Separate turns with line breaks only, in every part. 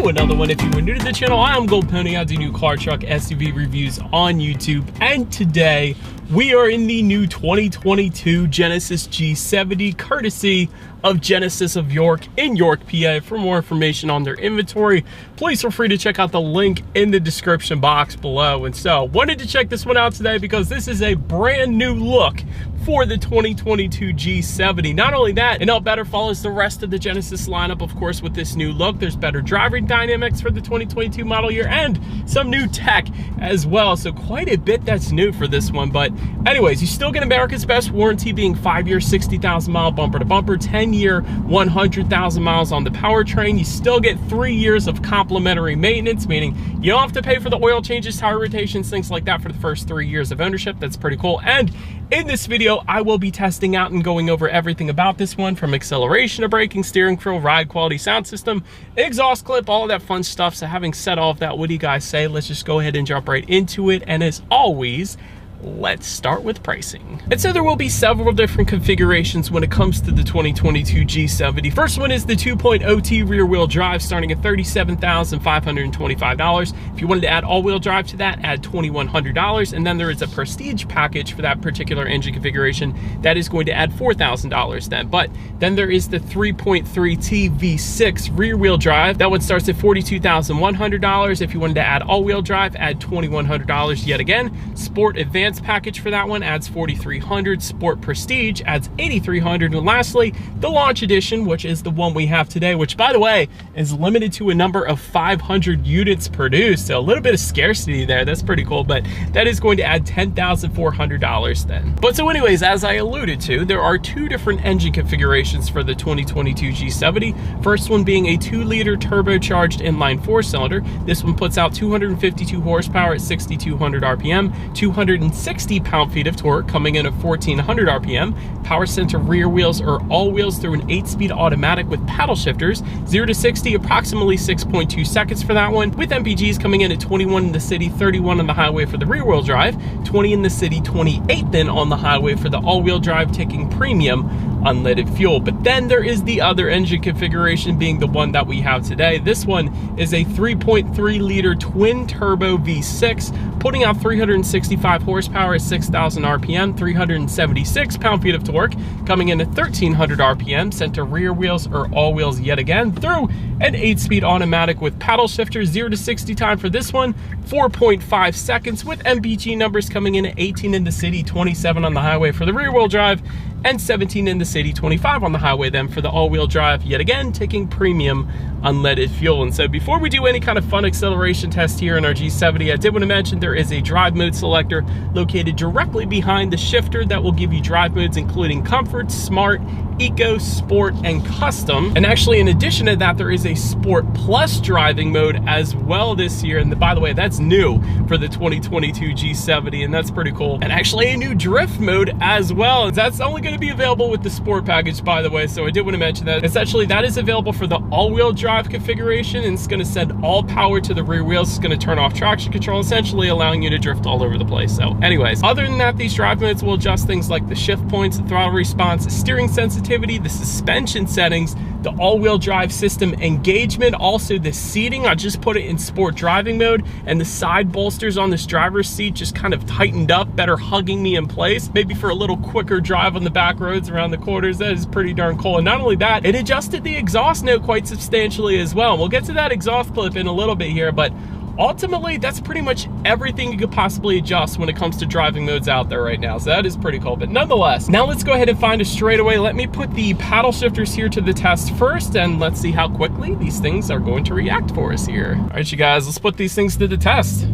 another one. If you were new to the channel, I am Gold Pony. I do new car, truck, SUV reviews on YouTube, and today we are in the new 2022 Genesis G70, courtesy of Genesis of York in York, PA. For more information on their inventory, please feel free to check out the link in the description box below. And so, wanted to check this one out today because this is a brand new look for the 2022 G70. Not only that, it now better follows the rest of the Genesis lineup, of course, with this new look. There's better driving dynamics for the 2022 model year and some new tech as well. So quite a bit that's new for this one. But anyways, you still get America's best warranty, being 5 year, 60,000 mile bumper to bumper, 10 year, 100,000 miles on the powertrain. You still get 3 years of complimentary maintenance, meaning you don't have to pay for the oil changes, tire rotations, things like that for the first 3 years of ownership. That's pretty cool. And in this video, I will be testing out and going over everything about this one, from acceleration to braking, steering feel, ride quality, sound system, exhaust clip, all of that fun stuff. So having said all of that, what do you guys say? Let's just go ahead and jump right into it. And as always, let's start with pricing. And so there will be several different configurations when it comes to the 2022 G70. First one is the 2.0T rear wheel drive, starting at $37,525. If you wanted to add all-wheel drive to that, add $2,100. And then there is a prestige package for that particular engine configuration that is going to add $4,000 then. But then there is the 3.3T V6 rear wheel drive. That one starts at $42,100. If you wanted to add all-wheel drive, add $2,100 yet again. Sport Advanced package for that one adds $4,300. Sport Prestige adds $8,300. And lastly, the Launch Edition, which is the one we have today, which, by the way, is limited to a number of 500 units produced. So a little bit of scarcity there. That's pretty cool, but that is going to add $10,400 then. But so anyways, as I alluded to, there are two different engine configurations for the 2022 G70. First one being a 2-liter turbocharged inline 4-cylinder. This one puts out 252 horsepower at 6,200 RPM, 260 pound-feet of torque, coming in at 1,400 RPM. Power center rear wheels or all wheels through an 8-speed automatic with paddle shifters. 0 to 60, approximately 6.2 seconds for that one, with MPGs coming in at 21 in the city, 31 on the highway for the rear wheel drive, 20 in the city, 28 then on the highway for the all-wheel drive, taking premium unleaded fuel. But then there is the other engine configuration, being the one that we have today. This one is a 3.3-liter twin-turbo V6, putting out 365 horsepower at 6,000 RPM, 376 pound-feet of torque, coming in at 1,300 RPM, sent to rear wheels or all wheels yet again through an 8-speed automatic with paddle shifters. 0 to 60 time for this one, 4.5 seconds, with MPG numbers coming in at 18 in the city, 27 on the highway for the rear wheel drive, and 17 in the city, 25 on the highway then for the all-wheel drive, yet again taking premium unleaded fuel. And so before we do any kind of fun acceleration test here in our G70, I did want to mention there is a drive mode selector located directly behind the shifter that will give you drive modes including Comfort, Smart, Eco, Sport, and Custom. And actually, in addition to that, there is a Sport Plus driving mode as well this year. And by the way, that's new for the 2022 G70, and that's pretty cool. And actually a new drift mode as well. That's only going to be available with the Sport package, by the way, so I did want to mention that. Essentially, that is available for the all-wheel drive configuration, and it's going to send all power to the rear wheels. It's going to turn off traction control, essentially allowing you to drift all over the place. So anyways, other than that, these drive modes will adjust things like the shift points, the throttle response, the steering sensitivity, the suspension settings, the all-wheel drive system engagement, also the seating. I just put it in sport driving mode, and the side bolsters on this driver's seat just kind of tightened up, better hugging me in place, maybe for a little quicker drive on the back roads around the corners. That is pretty darn cool. And not only that, it adjusted the exhaust note quite substantially as well. We'll get to that exhaust clip in a little bit here, but ultimately, that's pretty much everything you could possibly adjust when it comes to driving modes out there right now. So that is pretty cool. But nonetheless, now let's go ahead and find a straightaway. Let me put the paddle shifters here to the test first, and let's see how quickly these things are going to react for us here. All right, you guys, let's put these things to the test. Oh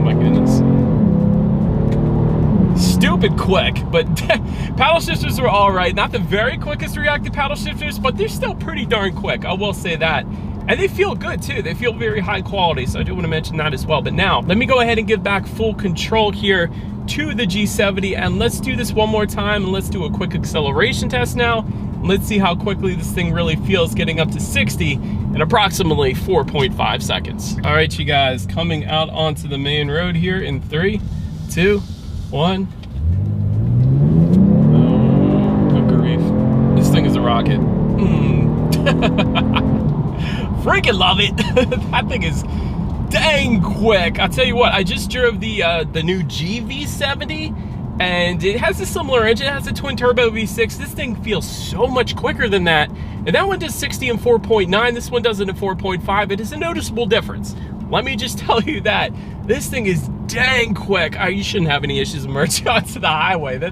my goodness. Stupid quick, but paddle shifters are all right. Not the very quickest reactive paddle shifters, but they're still pretty darn quick. I will say that. And they feel good too. They feel very high quality, so I do want to mention that as well. But now, let me go ahead and give back full control here to the G70, and let's do this one more time, and let's do a quick acceleration test now. Let's see how quickly this thing really feels getting up to 60 in approximately 4.5 seconds. All right, you guys, coming out onto the main road here in 3, 2, 1. Oh, good grief. This thing is a rocket. freaking love it. That thing is dang quick. I'll tell you what, I just drove the new G70, and it has a similar engine. It has a twin turbo V6. This thing feels so much quicker than that. And that one does 60 in 4.9. This one does it in 4.5. It is a noticeable difference. Let me just tell you that. This thing is dang quick. You shouldn't have any issues merging onto the highway.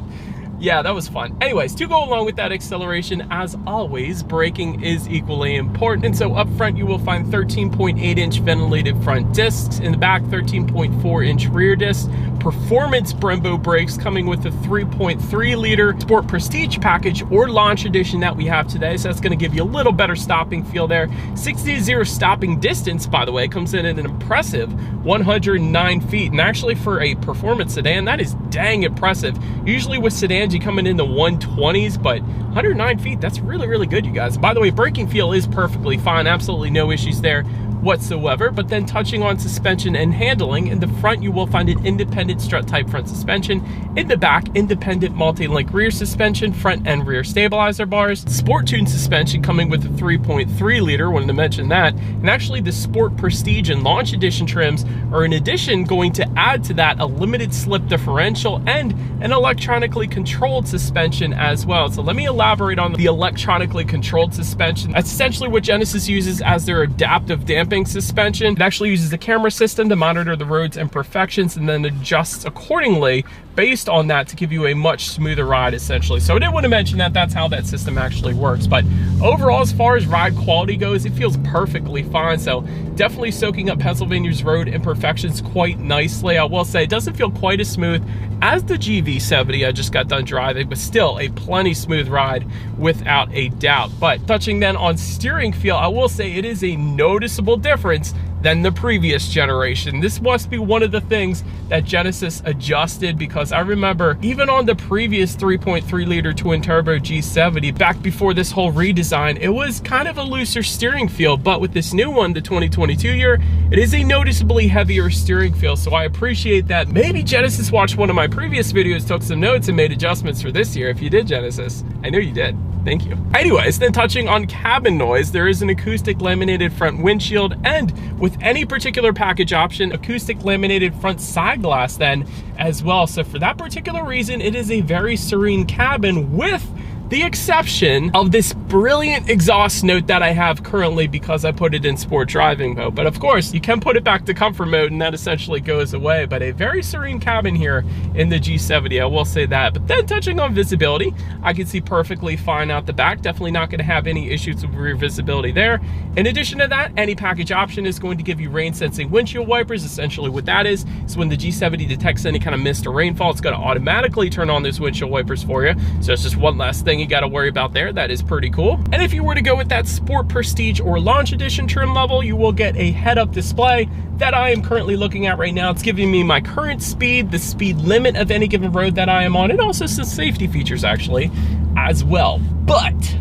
Yeah, that was fun. Anyways, to go along with that acceleration, as always, braking is equally important. And so up front, you will find 13.8-inch ventilated front discs. In the back, 13.4-inch rear discs. Performance Brembo brakes coming with the 3.3-liter Sport Prestige package or Launch Edition that we have today. So that's going to give you a little better stopping feel there. 60 to 0 stopping distance, by the way, comes in at an impressive 109 feet. And actually for a performance sedan, that is dang impressive. Usually with sedans, you coming in the 120s, but 109 feet, that's really, really good, you guys. By the way, braking feel is perfectly fine. Absolutely no issues there whatsoever. But then touching on suspension and handling, in the front you will find an independent strut type front suspension. In the back, independent multi-link rear suspension, front and rear stabilizer bars, sport tune suspension coming with a 3.3-liter, wanted to mention that. And actually the Sport Prestige and Launch Edition trims are in addition going to add to that a limited slip differential and an electronically controlled suspension as well. So let me elaborate on the electronically controlled suspension. That's essentially what Genesis uses as their adaptive damping suspension. It actually uses a camera system to monitor the road's imperfections and then adjusts accordingly based on that to give you a much smoother ride, essentially. So I did want to mention that that's how that system actually works. But overall, as far as ride quality goes, it feels perfectly fine. So definitely soaking up Pennsylvania's road imperfections quite nicely. I will say it doesn't feel quite as smooth as the GV70 I just got done driving, but still a plenty smooth ride without a doubt. But touching then on steering feel, I will say it is a noticeable difference than the previous generation. This must be one of the things that Genesis adjusted, because I remember even on the previous 3.3-liter twin turbo G70, back before this whole redesign, it was kind of a looser steering feel. But with this new one, the 2022 year, it is a noticeably heavier steering feel. So I appreciate that. Maybe Genesis watched one of my previous videos, took some notes, and made adjustments for this year. If you did, Genesis, I know you did. Thank you. Anyways, then touching on cabin noise, there is an acoustic laminated front windshield, and with any particular package option, acoustic laminated front side glass then as well. So for that particular reason, it is a very serene cabin, with the exception of this brilliant exhaust note that I have currently because I put it in sport driving mode. But of course, you can put it back to comfort mode and that essentially goes away. But a very serene cabin here in the G70, I will say that. But then touching on visibility, I can see perfectly fine out the back. Definitely not going to have any issues with rear visibility there. In addition to that, any package option is going to give you rain sensing windshield wipers. Essentially what that is when the G70 detects any kind of mist or rainfall, it's going to automatically turn on those windshield wipers for you. So it's just one less thing you got to worry about there. That is pretty cool. And if you were to go with that Sport Prestige or Launch Edition trim level, you will get a head-up display that I am currently looking at right now. It's giving me my current speed, the speed limit of any given road that I am on, and also some safety features actually as well. But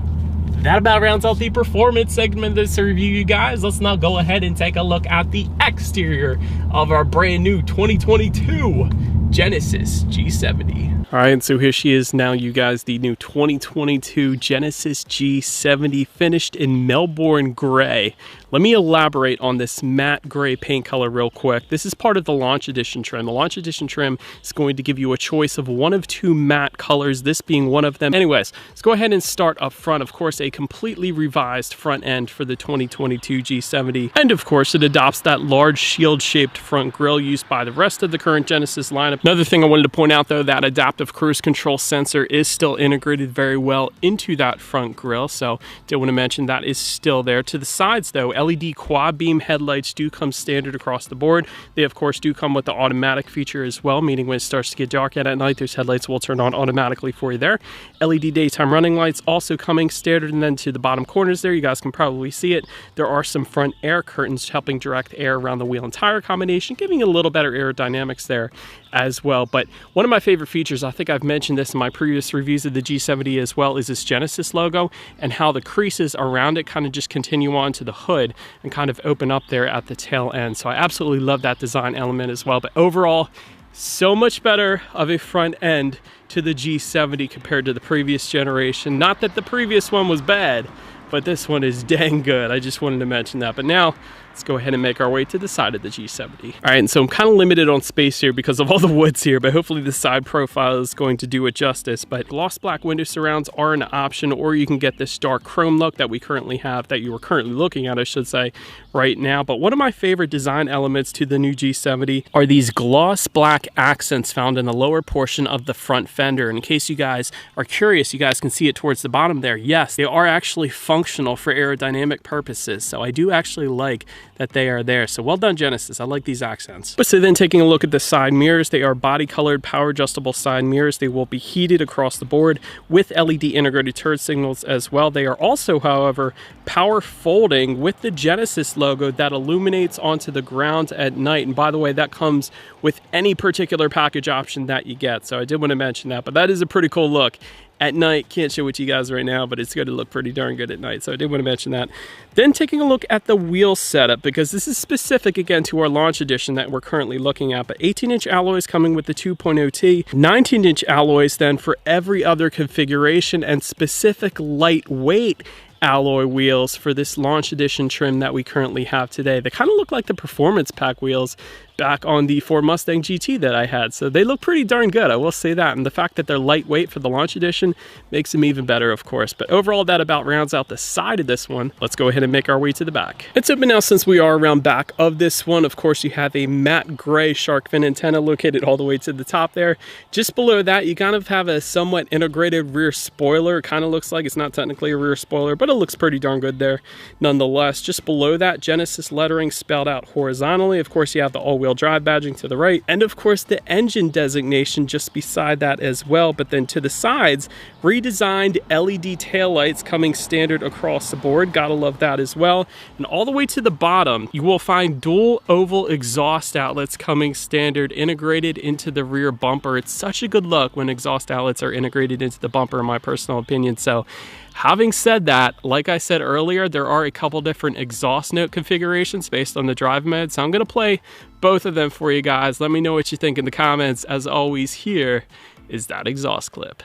that about rounds out the performance segment of this review, you guys. Let's now go ahead and take a look at the exterior of our brand new 2022 Genesis G70. All right, and so here she is now, you guys, the new 2022 Genesis G70, finished in Melbourne Gray. Let me elaborate on this matte gray paint color real quick. This is part of the Launch Edition trim. The Launch Edition trim is going to give you a choice of one of two matte colors, this being one of them. Anyways, let's go ahead and start up front. Of course, a completely revised front end for the 2022 G70. And of course, it adopts that large shield-shaped front grille used by the rest of the current Genesis lineup. Another thing I wanted to point out, though, that adaptive cruise control sensor is still integrated very well into that front grille. So did want to mention that is still there. To the sides, though, LED quad beam headlights do come standard across the board. They of course do come with the automatic feature as well, meaning when it starts to get dark out at night, those headlights will turn on automatically for you there. LED daytime running lights also coming standard, and then to the bottom corners there, you guys can probably see it, there are some front air curtains helping direct air around the wheel and tire combination, giving a little better aerodynamics there as well. But one of my favorite features, I think I've mentioned this in my previous reviews of the G70 as well, is this Genesis logo and how the creases around it kind of just continue on to the hood and kind of open up there at the tail end. So I absolutely love that design element as well. But overall, so much better of a front end to the G70 compared to the previous generation. Not that the previous one was bad, but this one is dang good. I just wanted to mention that. But now let's go ahead and make our way to the side of the G70. All right, and so I'm kind of limited on space here because of all the woods here, but hopefully the side profile is going to do it justice. But gloss black window surrounds are an option, or you can get this dark chrome look that we currently have, that you are currently looking at, I should say, right now. But one of my favorite design elements to the new G70 are these gloss black accents found in the lower portion of the front fender. In case you guys are curious, you guys can see it towards the bottom there. Yes, they are actually functional for aerodynamic purposes, so I do actually like that they are there. So well done, Genesis. I like these accents. But so then taking a look at the side mirrors, they are body colored power adjustable side mirrors. They will be heated across the board with LED integrated turn signals as well. They are also, however, power folding with the Genesis logo that illuminates onto the ground at night. And by the way, that comes with any particular package option that you get. So I did want to mention that, but that is a pretty cool look at night. Can't show it to you guys right now, but it's going to look pretty darn good at night. So I did want to mention that. Then taking a look at the wheel setup, because this is specific again to our launch edition that we're currently looking at. But 18-inch alloys coming with the 2.0T, 19-inch alloys then for every other configuration, and specific lightweight alloy wheels for this launch edition trim that we currently have today. They kind of look like the performance pack wheels back on the Ford Mustang GT that I had. So they look pretty darn good, I will say that. And the fact that they're lightweight for the launch edition makes them even better, of course. But overall, that about rounds out the side of this one. Let's go ahead and make our way to the back. It's open now since we are around back of this one. Of course, you have a matte gray shark fin antenna located all the way to the top there. Just below that, you kind of have a somewhat integrated rear spoiler. It kind of looks like it's not technically a rear spoiler, but it looks pretty darn good there nonetheless. Just below that, Genesis lettering spelled out horizontally. Of course, you have the all-wheel drive badging to the right, and of course the engine designation just beside that as well. But then to the sides, redesigned LED taillights coming standard across the board. Gotta love that as well. And all the way to the bottom, you will find dual oval exhaust outlets coming standard integrated into the rear bumper. It's such a good look when exhaust outlets are integrated into the bumper, in my personal opinion. So having said that, like I said earlier, there are a couple different exhaust note configurations based on the drive mode. So I'm going to play both of them for you guys. Let me know what you think in the comments. As always, here is that exhaust clip.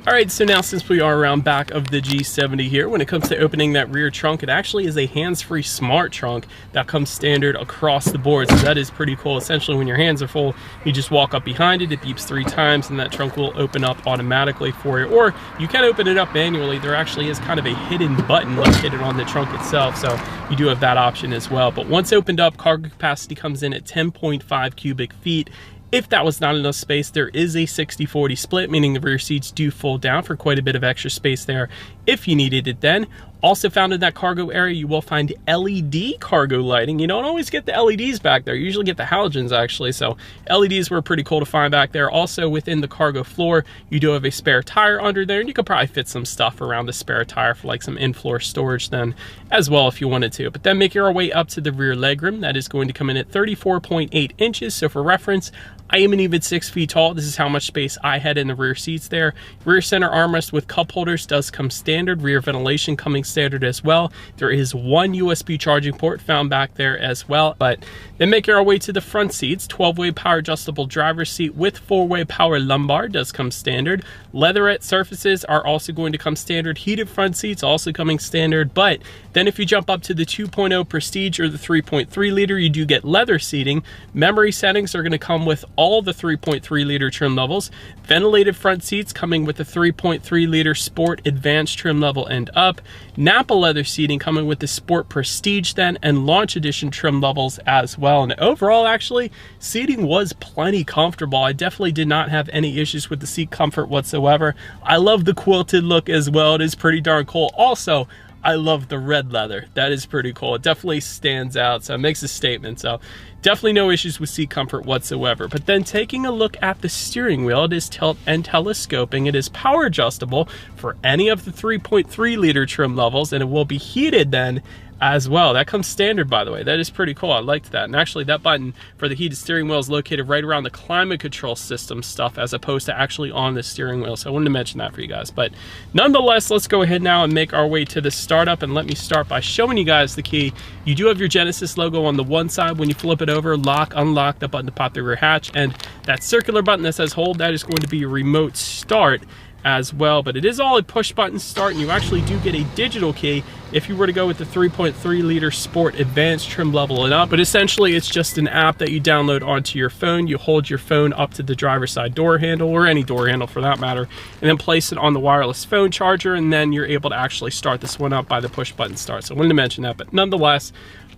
Alright, so now since we are around back of the G70 here, when it comes to opening that rear trunk, it actually is a hands-free smart trunk that comes standard across the board. So that is pretty cool. Essentially, when your hands are full, you just walk up behind it, it beeps 3 times, and that trunk will open up automatically for you. Or you can open it up manually. There actually is kind of a hidden button located on the trunk itself, so you do have that option as well. But once opened up, cargo capacity comes in at 10.5 cubic feet. If that was not enough space, there is a 60-40 split, meaning the rear seats do fold down for quite a bit of extra space there if you needed it then. Also found in that cargo area, you will find LED cargo lighting. You don't always get the LEDs back there. You usually get the halogens, actually. So LEDs were pretty cool to find back there. Also within the cargo floor, you do have a spare tire under there, and you could probably fit some stuff around the spare tire for like some in-floor storage then as well if you wanted to. But then making our way up to the rear legroom, that is going to come in at 34.8 inches. So for reference, I am an even 6 feet tall. This is how much space I had in the rear seats there. Rear center armrest with cup holders does come standard. Rear ventilation coming standard as well. There is one USB charging port found back there as well. But then making our way to the front seats, 12-way power adjustable driver's seat with 4-way power lumbar does come standard. Leatherette surfaces are also going to come standard. Heated front seats also coming standard. But then if you jump up to the 2.0 Prestige or the 3.3 liter, you do get leather seating. Memory settings are going to come with all the 3.3 liter trim levels. Ventilated front seats coming with the 3.3 liter Sport Advanced trim level and up. Napa leather seating coming with the Sport Prestige then, and Launch Edition trim levels as well. And overall, actually, seating was plenty comfortable. I definitely did not have any issues with the seat comfort whatsoever. I love the quilted look as well. It is pretty darn cool. Also, I love the red leather. That is pretty cool. It definitely stands out, so it makes a statement. So Definitely no issues with seat comfort whatsoever. But then taking a look at the steering wheel, it is tilt and telescoping. It is power adjustable for any of the 3.3 liter trim levels, and it will be heated then as well. That comes standard, by the way. That is pretty cool. I liked that. And actually, that button for the heated steering wheel is located right around the climate control system stuff, as opposed to actually on the steering wheel. So I wanted to mention that for you guys. But nonetheless, let's go ahead now and make our way to the startup. And let me start by showing you guys the key. You do have your Genesis logo on the one side. When you flip it over, lock, unlock, the button to pop the rear hatch. And that circular button that says hold, that is going to be your remote start as well. But it is all a push button start, and you actually do get a digital key if you were to go with the 3.3 liter Sport Advanced trim level and up. But essentially, it's just an app that you download onto your phone. You hold your phone up to the driver's side door handle, or any door handle for that matter, and then place it on the wireless phone charger, and then you're able to actually start this one up by the push button start. So I wanted to mention that. But nonetheless,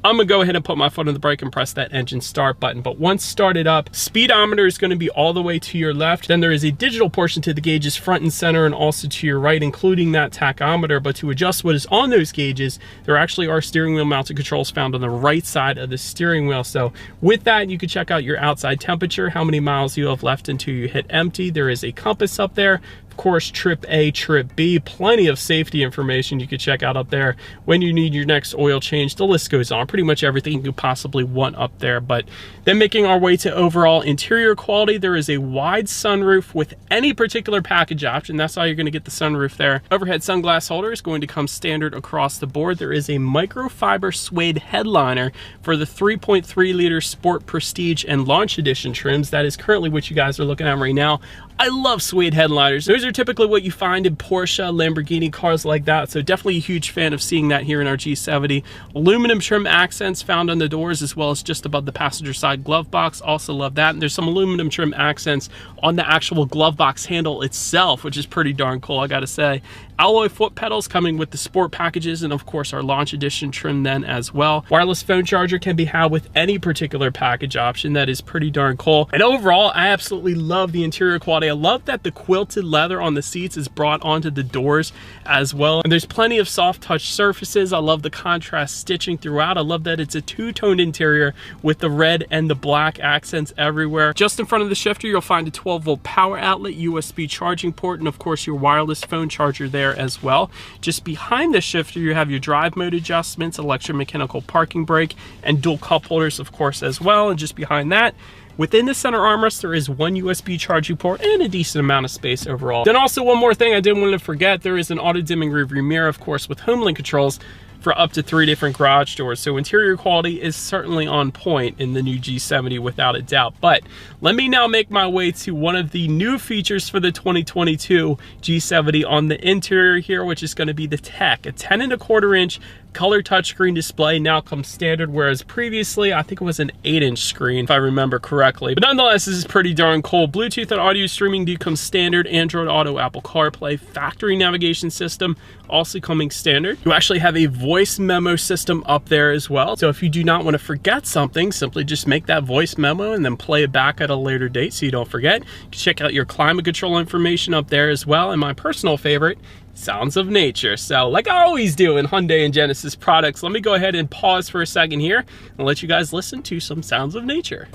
I'm gonna go ahead and put my foot on the brake and press that engine start button. But once started up, speedometer is gonna be all the way to your left. Then there is a digital portion to the gauges front and center, and also to your right, including that tachometer. But to adjust what is on those gauges, there actually are steering wheel mounted controls found on the right side of the steering wheel. So with that, you can check out your outside temperature, how many miles you have left until you hit empty. There is a compass up there. Of course, trip A, trip B, plenty of safety information you could check out up there when you need your next oil change. The list goes on, pretty much everything you could possibly want up there. But then making our way to overall interior quality, there is a wide sunroof with any particular package option. That's how you're going to get the sunroof there. Overhead sunglass holder is going to come standard across the board. There is a microfiber suede headliner for the 3.3 liter Sport Prestige and Launch Edition trims. That is currently what you guys are looking at right now. I love suede headliners. Those are typically what you find in Porsche, Lamborghini cars like that. So definitely a huge fan of seeing that here in our G70. Aluminum trim accents found on the doors, as well as just above the passenger side glove box. Also love that. And there's some aluminum trim accents on the actual glove box handle itself, which is pretty darn cool, I gotta say. Alloy foot pedals coming with the sport packages, and of course our Launch Edition trim then as well. Wireless phone charger can be had with any particular package option. That is pretty darn cool. And overall, I absolutely love the interior quality. I love that the quilted leather on the seats is brought onto the doors as well. And there's plenty of soft touch surfaces. I love the contrast stitching throughout. I love that it's a two-toned interior with the red and the black accents everywhere. Just in front of the shifter, you'll find a 12-volt power outlet, USB charging port, and of course your wireless phone charger there as well. Just behind the shifter, you have your drive mode adjustments, electromechanical parking brake, and dual cup holders, of course, as well. And just behind that, within the center armrest, there is one USB charging port and a decent amount of space overall. Then also one more thing I didn't want to forget, there is an auto dimming rearview mirror, of course, with home link controls for up to 3 different garage doors. So interior quality is certainly on point in the new G70 without a doubt. But let me now make my way to one of the new features for the 2022 G70 on the interior here, which is going to be the Tech. A 10.25-inch color touchscreen display now comes standard, whereas previously I think it was an 8-inch screen if I remember correctly. But nonetheless, this is pretty darn cool. Bluetooth and audio streaming do come standard. Android Auto, Apple CarPlay, factory navigation system also coming standard. You actually have a voice memo system up there as well. So if you do not want to forget something, simply just make that voice memo and then play it back at a later date so you don't forget. You can check out your climate control information up there as well. And my personal favorite, sounds of nature. So like I always do in Hyundai and Genesis products, let me go ahead and pause for a second here and let you guys listen to some sounds of nature.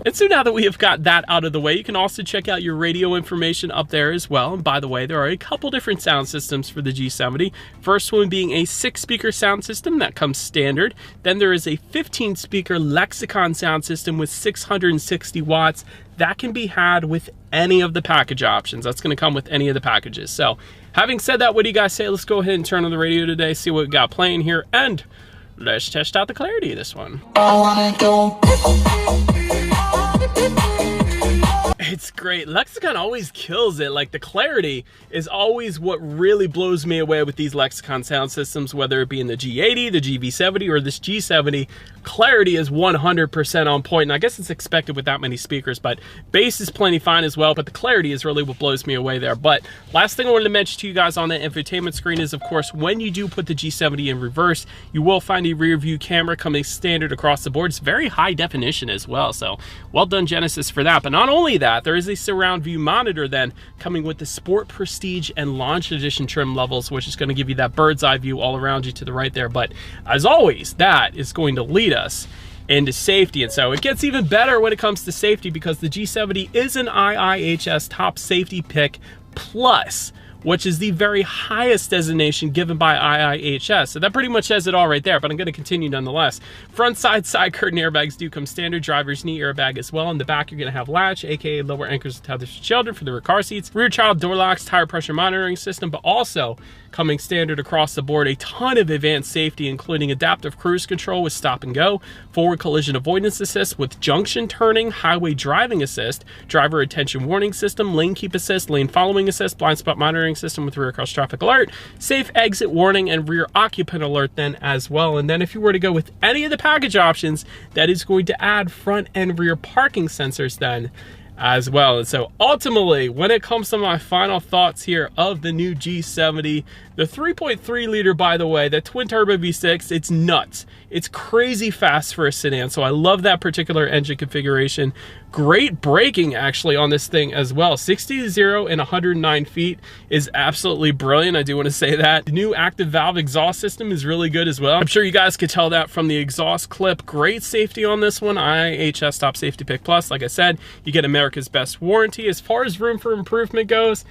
And so now that we have got that out of the way, you can also check out your radio information up there as well. And by the way, there are a couple different sound systems for the G70. First one being a 6-speaker sound system that comes standard. Then there is a 15-speaker Lexicon sound system with 660 watts. That can be had with any of the package options. That's going to come with any of the packages. So having said that, what do you guys say? Let's go ahead and turn on the radio today, see what we got playing here, and let's test out the clarity of this one.
I wanna go.
It's great. Lexicon always kills it. Like, the clarity is always what really blows me away with these Lexicon sound systems, whether it be in the G80, the GV70, or this G70. Clarity is 100% on point, and I guess it's expected with that many speakers, but bass is plenty fine as well, but the clarity is really what blows me away there. But last thing I wanted to mention to you guys on the infotainment screen is, of course, when you do put the G70 in reverse, you will find a rear view camera coming standard across the board. It's very high definition as well, so well done Genesis for that. But not only that, there is a surround view monitor then coming with the Sport, Prestige, and Launch Edition trim levels, which is going to give you that bird's eye view all around you to the right there. But as always, that is going to lead us into safety. And so it gets even better when it comes to safety, because the G70 is an IIHS top safety pick plus, which is the very highest designation given by IIHS. So that pretty much says it all right there, but I'm gonna continue nonetheless. Front side curtain airbags do come standard. Driver's knee airbag as well. In the back, you're gonna have latch, AKA lower anchors and tethers for children for the rear car seats. Rear child door locks, tire pressure monitoring system, but also coming standard across the board, a ton of advanced safety, including adaptive cruise control with stop and go, forward collision avoidance assist with junction turning, highway driving assist, driver attention warning system, lane keep assist, lane following assist, blind spot monitoring system with rear cross traffic alert, safe exit warning, and rear occupant alert then as well. And then if you were to go with any of the package options, that is going to add front and rear parking sensors then as well. And so ultimately, when it comes to my final thoughts here of the new G70, the 3.3 liter, by the way, the twin turbo V6, it's nuts. It's crazy fast for a sedan. So I love that particular engine configuration. Great braking actually on this thing as well. 60 to 0 in 109 feet is absolutely brilliant. I do want to say that. The new active valve exhaust system is really good as well. I'm sure you guys could tell that from the exhaust clip. Great safety on this one. IIHS Top Safety Pick Plus. Like I said, you get America's best warranty. As far as room for improvement goes,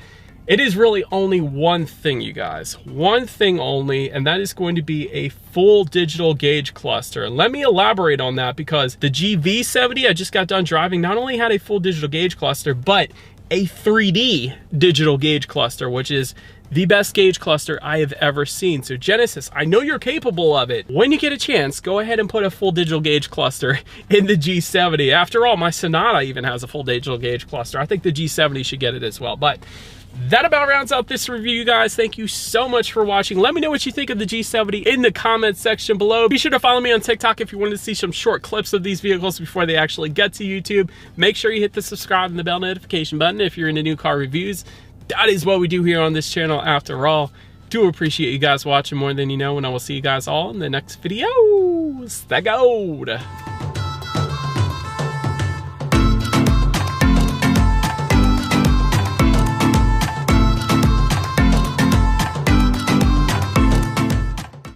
it is really only one thing, you guys. One thing only, and that is going to be a full digital gauge cluster. And let me elaborate on that, because the GV70 I just got done driving not only had a full digital gauge cluster, but a 3D digital gauge cluster, which is the best gauge cluster I have ever seen. So Genesis, I know you're capable of it. When you get a chance, go ahead and put a full digital gauge cluster in the G70. After all, my Sonata even has a full digital gauge cluster. I think the G70 should get it as well. But that about rounds out this review, you guys. Thank you so much for watching. Let me know what you think of the G70 in the comments section below. Be sure to follow me on TikTok if you wanted to see some short clips of these vehicles before they actually get to YouTube. Make sure you hit the subscribe and the bell notification button if you're into new car reviews. That is what we do here on this channel after all. Do appreciate you guys watching more than you know, and I will see you guys all in the next video. Stay gold.